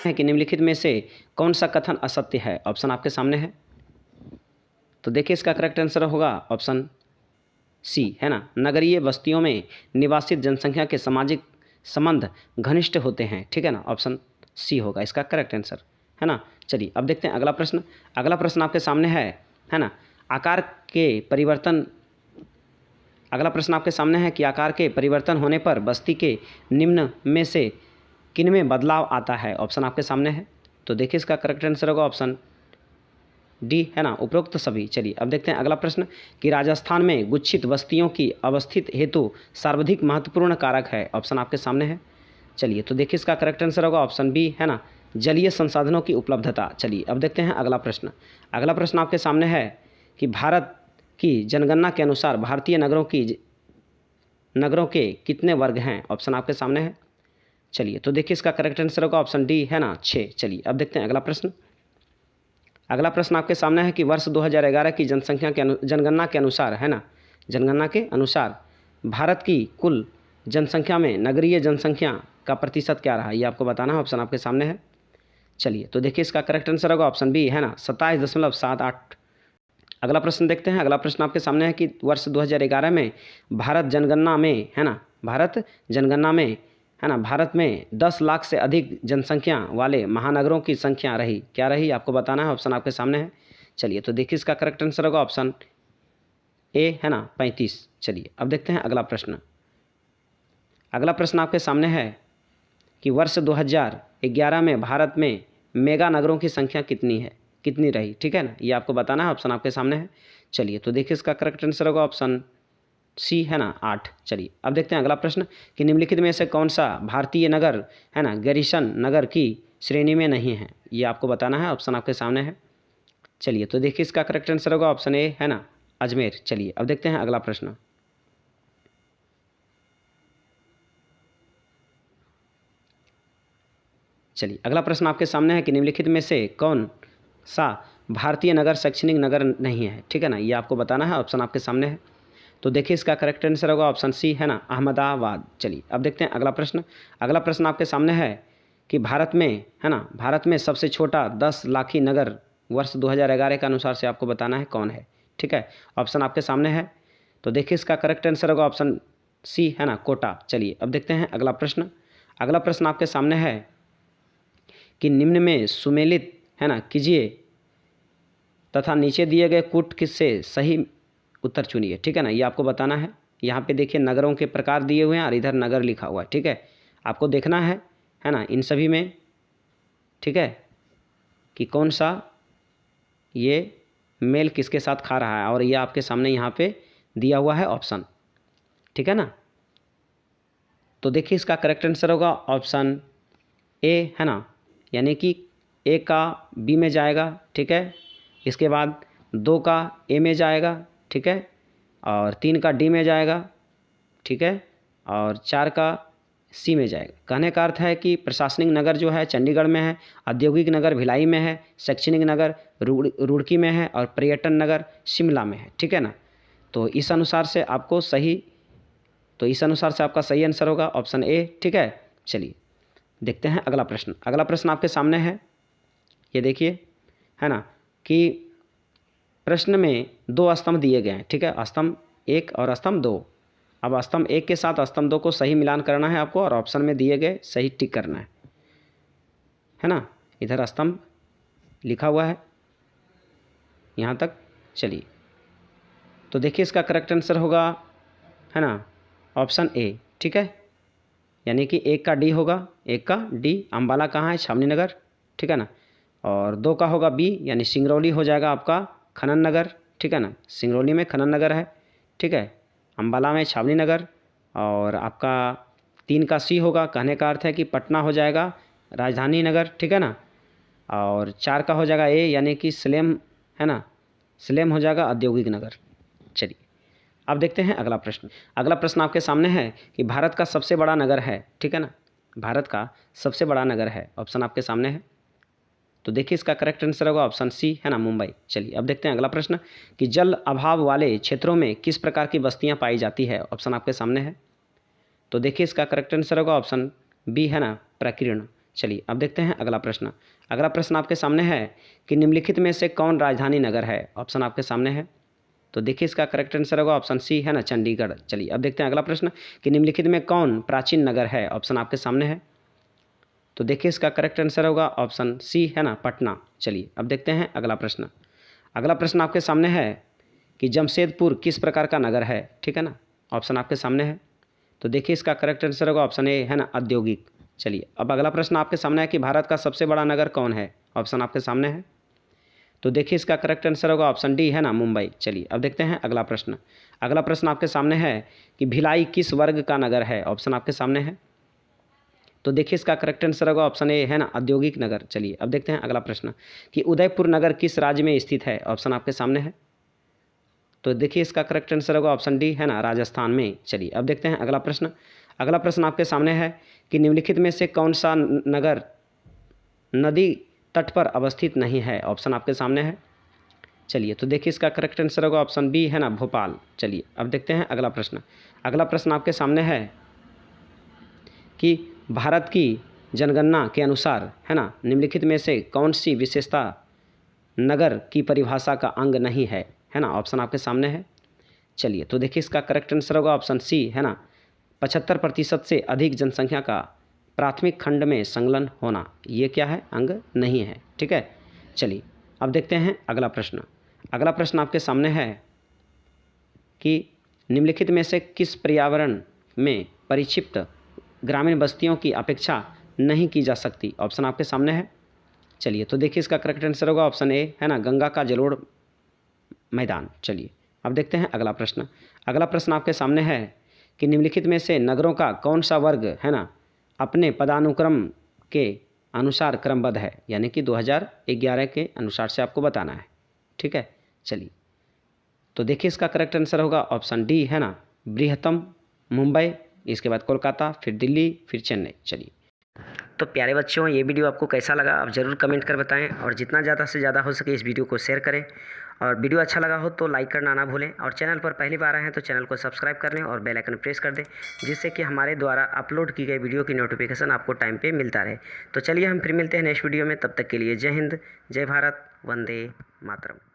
है कि निम्नलिखित में से कौन सा कथन असत्य है। ऑप्शन आपके सामने है। तो देखिए इसका करेक्ट आंसर होगा ऑप्शन सी, है ना। नगरीय बस्तियों में निवासित जनसंख्या के सामाजिक संबंध घनिष्ठ होते हैं, ठीक है ना। ऑप्शन सी होगा इसका करेक्ट आंसर, है ना। चलिए अब देखते हैं अगला प्रश्न। अगला प्रश्न आपके सामने है ना। आकार के परिवर्तन, अगला प्रश्न आपके सामने है कि आकार के परिवर्तन होने पर बस्ती के निम्न में से किनमें बदलाव आता है। ऑप्शन आपके सामने है। तो देखिए इसका करेक्ट आंसर होगा ऑप्शन डी, है ना, उपरोक्त सभी। चलिए अब देखते हैं अगला प्रश्न कि राजस्थान में गुच्छित बस्तियों की अवस्थित हेतु सर्वाधिक महत्वपूर्ण कारक है। ऑप्शन आपके सामने है। चलिए तो देखिए इसका करेक्ट आंसर होगा ऑप्शन बी, है ना, जलीय संसाधनों की उपलब्धता। चलिए अब देखते हैं अगला प्रश्न। अगला प्रश्न आपके सामने है कि भारत की जनगणना के अनुसार भारतीय नगरों के कितने वर्ग हैं। ऑप्शन आपके सामने है। चलिए तो देखिए इसका करेक्ट आंसर होगा ऑप्शन डी, है ना, 6। चलिए अब देखते हैं अगला प्रश्न। अगला प्रश्न आपके सामने है कि वर्ष 2011 की जनगणना के अनुसार, है ना, जनगणना के अनुसार भारत की कुल जनसंख्या में नगरीय जनसंख्या का प्रतिशत क्या रहा, ये आपको बताना है। ऑप्शन आपके सामने है। चलिए तो देखिए इसका करेक्ट आंसर होगा ऑप्शन बी, है ना, 27.78। अगला प्रश्न देखते हैं। अगला प्रश्न आपके सामने है कि वर्ष 2011 में भारत जनगणना में, है ना, भारत जनगणना में, है ना, भारत में 10 लाख से अधिक जनसंख्या वाले महानगरों की संख्या रही, क्या रही, आपको बताना है। ऑप्शन आपके सामने है। चलिए तो देखिए इसका करेक्ट आंसर होगा ऑप्शन ए, है ना, 35। चलिए अब देखते हैं अगला प्रश्न। अगला प्रश्न आपके सामने है कि वर्ष 2011 में भारत में मेगा नगरों की संख्या कितनी रही, ठीक है ना, ये आपको बताना है। ऑप्शन आपके सामने है। चलिए तो देखिए इसका करेक्ट आंसर होगा ऑप्शन सी, है ना, 8। चलिए अब देखते हैं अगला प्रश्न कि निम्नलिखित में से कौन सा भारतीय नगर, है ना, गैरीसन नगर की श्रेणी में नहीं है, ये आपको बताना है। ऑप्शन आपके सामने है। चलिए तो देखिए इसका करेक्ट आंसर होगा ऑप्शन ए, है ना, अजमेर। चलिए अब देखते हैं अगला प्रश्न। चलिए अगला प्रश्न आपके सामने है कि निम्नलिखित में से कौन सा भारतीय नगर शैक्षणिक नगर नहीं है, ठीक है ना, ये आपको बताना है। ऑप्शन आपके सामने है। तो देखिए इसका करेक्ट आंसर होगा ऑप्शन सी, है ना, अहमदाबाद। चलिए अब देखते हैं अगला प्रश्न। अगला प्रश्न आपके सामने है कि भारत में, है ना, भारत में सबसे छोटा 10 लाखी नगर वर्ष 2011 के अनुसार से आपको बताना है कौन है, ठीक है। ऑप्शन आपके सामने है। तो देखिए इसका करेक्ट आंसर होगा ऑप्शन सी, है ना, कोटा। चलिए अब देखते हैं अगला प्रश्न। अगला प्रश्न आपके सामने है कि निम्न में सुमेलित, है ना, कीजिए तथा नीचे दिए गए कूट किससे सही उत्तर चुनिए, ठीक है ना, ये आपको बताना है। यहाँ पे देखिए नगरों के प्रकार दिए हुए हैं और इधर नगर लिखा हुआ है, ठीक है। आपको देखना है ना, इन सभी में, ठीक है, कि कौन सा ये मेल किसके साथ खा रहा है, और ये आपके सामने यहाँ पे दिया हुआ है ऑप्शन, ठीक है ना। तो देखिए इसका करेक्ट आंसर होगा ऑप्शन ए, है ना, यानी कि ए का बी में जाएगा, ठीक है, इसके बाद 2 का ए में जाएगा, ठीक है, और 3 का डी में जाएगा, ठीक है, और 4 का सी में जाएगा। कहने का अर्थ है कि प्रशासनिक नगर जो है चंडीगढ़ में है, औद्योगिक नगर भिलाई में है, शैक्षणिक नगर रुड़की में है, और पर्यटन नगर शिमला में है, ठीक है ना। तो इस अनुसार से आपको सही, तो इस अनुसार से आपका सही आंसर होगा ऑप्शन ए, ठीक है। चलिए देखते हैं अगला प्रश्न। अगला प्रश्न आपके सामने है, ये देखिए, है ना, कि प्रश्न में 2 स्तंभ दिए गए हैं, ठीक है, स्तंभ 1 और स्तंभ 2। अब स्तंभ 1 के साथ स्तंभ 2 को सही मिलान करना है आपको, और ऑप्शन में दिए गए सही टिक करना है ना। इधर स्तंभ लिखा हुआ है यहाँ तक। चलिए तो देखिए इसका करेक्ट आंसर होगा, है ना, ऑप्शन ए, ठीक है, यानी कि 1 का डी होगा, 1 का डी, अम्बाला कहाँ है, छावनी नगर, ठीक है ना, और 2 का होगा बी, यानी सिंगरौली हो जाएगा आपका खनन नगर, ठीक है ना, सिंगरौली में खनन नगर है, ठीक है, अम्बाला में छावनी नगर, और आपका 3 का सी होगा, कहने का अर्थ है कि पटना हो जाएगा राजधानी नगर, ठीक है ना, और 4 का हो जाएगा ए, यानी कि स्लेम, है ना, स्लेम हो जाएगा औद्योगिक नगर। चलिए अब देखते हैं अगला प्रश्न। अगला प्रश्न आपके सामने है कि भारत का सबसे बड़ा नगर है, ठीक है ना, भारत का सबसे बड़ा नगर है, ऑप्शन आपके सामने है। तो देखिए इसका करेक्ट आंसर होगा ऑप्शन सी, है ना, मुंबई। चलिए अब देखते हैं अगला प्रश्न कि जल अभाव वाले क्षेत्रों में किस प्रकार की बस्तियां पाई जाती है, ऑप्शन आपके सामने है। तो देखिए इसका करेक्ट आंसर होगा ऑप्शन बी, है ना, प्रकीर्ण। चलिए अब देखते हैं अगला प्रश्न। अगला प्रश्न आपके सामने है कि निम्नलिखित में से कौन राजधानी नगर है। ऑप्शन आपके सामने है, तो देखिए इसका करेक्ट आंसर होगा ऑप्शन सी, है ना, चंडीगढ़। चलिए अब देखते हैं अगला प्रश्न कि निम्नलिखित में कौन प्राचीन नगर है। ऑप्शन आपके सामने है, तो देखिए इसका करेक्ट आंसर होगा ऑप्शन सी, है ना, पटना। चलिए अब देखते हैं अगला प्रश्न। अगला प्रश्न आपके सामने है कि जमशेदपुर किस प्रकार का नगर है, ठीक है ना। ऑप्शन आपके सामने है, तो देखिए इसका करेक्ट आंसर होगा ऑप्शन ए, है ना, औद्योगिक। चलिए अब अगला प्रश्न आपके सामने है कि भारत का सबसे बड़ा नगर कौन है। ऑप्शन आपके सामने है, तो देखिए इसका करेक्ट आंसर होगा ऑप्शन डी, है ना, मुंबई। चलिए अब देखते हैं अगला प्रश्न। अगला प्रश्न आपके सामने है कि भिलाई किस वर्ग का नगर है। ऑप्शन आपके सामने है, तो देखिए इसका करेक्ट आंसर होगा ऑप्शन ए, है ना, औद्योगिक नगर। चलिए अब देखते हैं अगला प्रश्न कि उदयपुर नगर किस राज्य में स्थित है। ऑप्शन आपके सामने है, तो देखिए इसका करेक्ट आंसर होगा ऑप्शन डी, है ना, राजस्थान में। चलिए अब देखते हैं अगला प्रश्न। अगला प्रश्न आपके सामने है कि निम्नलिखित में से कौन सा नगर नदी तट पर अवस्थित नहीं है। ऑप्शन आपके सामने है, चलिए तो देखिए इसका करेक्ट आंसर होगा ऑप्शन बी, है ना, भोपाल। चलिए अब देखते हैं अगला प्रश्न। अगला प्रश्न आपके सामने है कि भारत की जनगणना के अनुसार, है ना, निम्नलिखित में से कौन सी विशेषता नगर की परिभाषा का अंग नहीं है, है ना। ऑप्शन आपके सामने है, चलिए तो देखिए इसका करेक्ट आंसर होगा ऑप्शन सी, है ना, 75% से अधिक जनसंख्या का प्राथमिक खंड में संलग्न होना, ये क्या है, अंग नहीं है, ठीक है। चलिए अब देखते हैं अगला प्रश्न। अगला प्रश्न आपके सामने है कि निम्नलिखित में से किस पर्यावरण में परिक्षिप्त ग्रामीण बस्तियों की अपेक्षा नहीं की जा सकती। ऑप्शन आपके सामने है, चलिए तो देखिए इसका करेक्ट आंसर होगा ऑप्शन ए, है ना, गंगा का जलोढ़ मैदान। चलिए अब देखते हैं अगला प्रश्न। अगला प्रश्न आपके सामने है कि निम्नलिखित में से नगरों का कौन सा वर्ग, है ना, अपने पदानुक्रम के अनुसार क्रमबद्ध है, यानी कि 2011 के अनुसार से आपको बताना है, ठीक है। चलिए तो देखिए इसका करेक्ट आंसर होगा ऑप्शन डी, है ना, बृहत्तम मुंबई, इसके बाद कोलकाता, फिर दिल्ली, फिर चेन्नई। चलिए तो प्यारे बच्चों, ये वीडियो आपको कैसा लगा आप ज़रूर कमेंट कर बताएं, और जितना ज़्यादा से ज़्यादा हो सके इस वीडियो को शेयर करें, और वीडियो अच्छा लगा हो तो लाइक करना ना भूलें, और चैनल पर पहली बार आए हैं तो चैनल को सब्सक्राइब कर लें और बेल आइकन प्रेस कर दें, जिससे कि हमारे द्वारा अपलोड की गई वीडियो की नोटिफिकेशन आपको टाइम पे मिलता रहे। तो चलिए हम फिर मिलते हैं नेक्स्ट वीडियो में, तब तक के लिए जय हिंद, जय भारत, वंदे मातरम।